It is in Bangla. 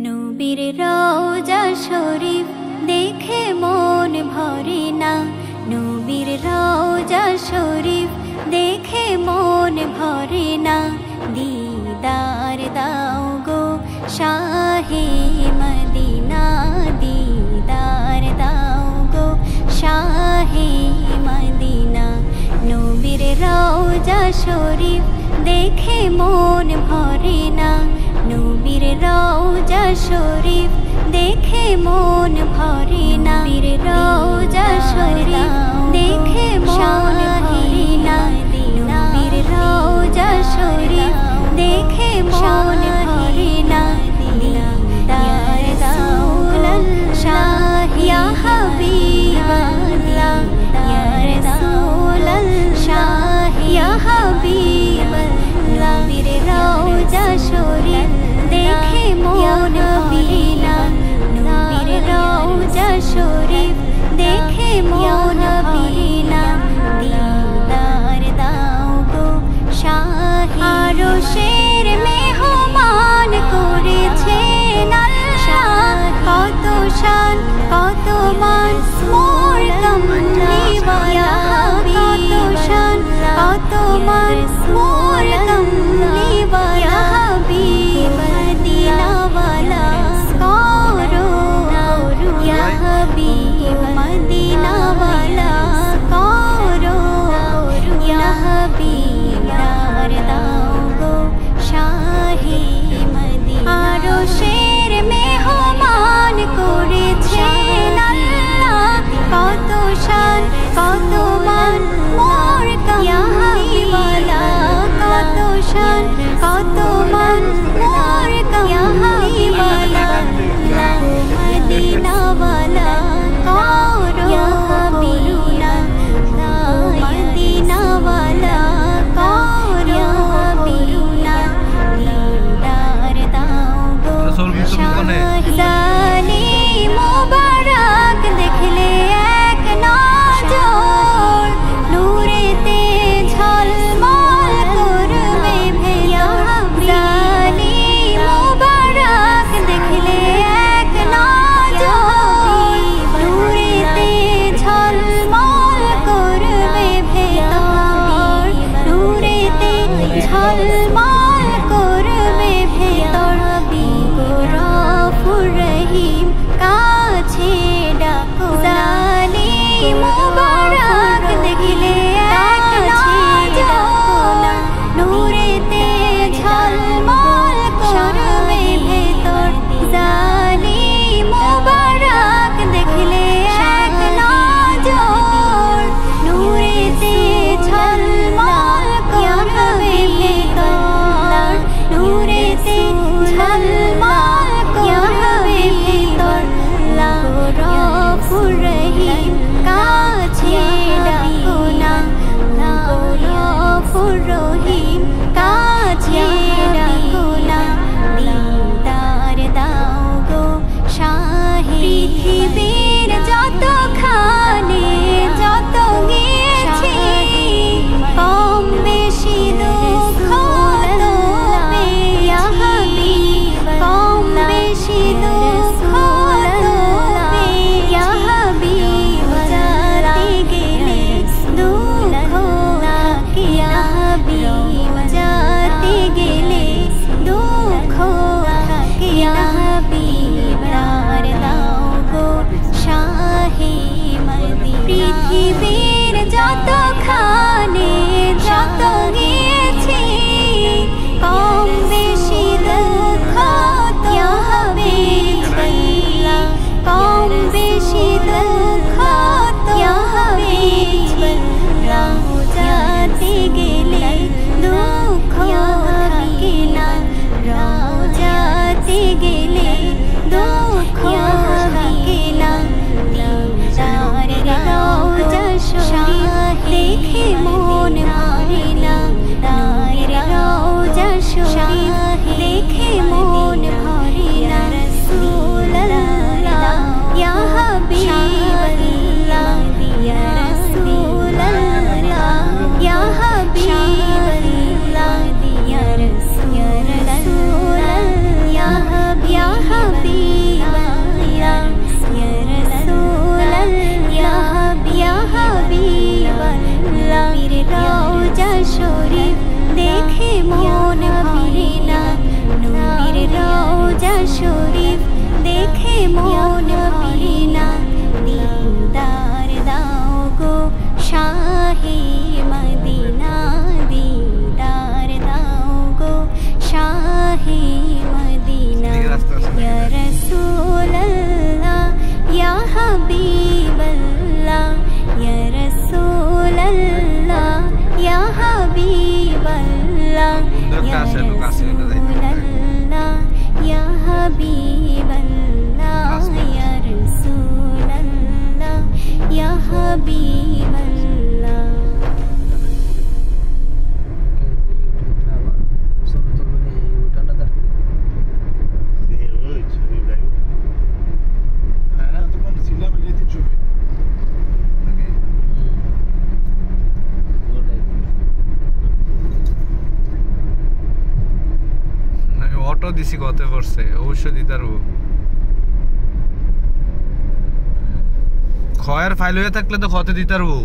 নবীর রওজা শরীফ দেখে মন ভরে না, নবীর রওজা শরীফ দেখে মন ভরে না। দিদার দাও গো শাহে মদিনা, দিদার দাও গো শাহে মদিনা। নবীর রওজা শরীফ দেখে মন ভরে না, নবীর রওজা শরীফ দেখে মন ভরে না। নবীর রওজা শরীফ দেখে মন ভরে না, নবীর রওজা শরীফ দেখে মন ভরে না। দিদার দাও শাহ ইয়া হাবিবাল্লাহ, ইয়া রাসূলাল্লাহ শাহ ইয়া হাবিবাল্লাহ। নবীর রওজা শরীফ দেখে মন ভরে না, নবীর রওজা শরীফ দেখে মন ভরে না। দিদার দাও গো শাহে, আরশের মেহমান করেছেন আল্লাহ, কত শান কত মান মোর কামলিওয়ালা, কত শান কত মান মোর কামলিওয়ালা। হাবিব মদিনাওয়ালা করো ইয়া হাবিব মদিনাওয়ালা করো ইয়া হাবিব। দার দাও গো শাহে মদিনা, আরশের মেহমান করেছেন আল্লাহ, কত শান কত মান মোর কামলিওয়ালা, কত শান কত মান মোর কামলিওয়ালা। মদিনাওয়ালা করো করুণা, মদিনাওয়ালা করো করুণা। দিদার দাও গো শাহজানি মুবারক দেখলে এক নজর, নূরেতে ঝলমল করবে ভেতর। জানি মুবারক দেখলে এক নজর, নূরেতে ঝলমল করবে ভেতর, নূরেতে ঝলমল করবে ভেতর। গৌরফুর মন ভরে না দিদার দাও গো শাহে মদিনা দিদার দাও গো শাহে মদিনা ইয়া রাসূলুল্লাহ ইয়া হাবিবাল্লাহ ইয়া রাসূলুল্লাহ ইয়া হাবিবাল্লাহ ইয়া রাসূলুল্লাহ ইয়া হাবিবাল্লাহ ইয়া রাসূলুল্লাহ ইয়া হাবিবাল্লাহ অটো দিছি কত পড়ছে অবশ্যই দিতে পারবো খয়ের ফাইল হয়ে থাকলে তো কত দিতে পারবো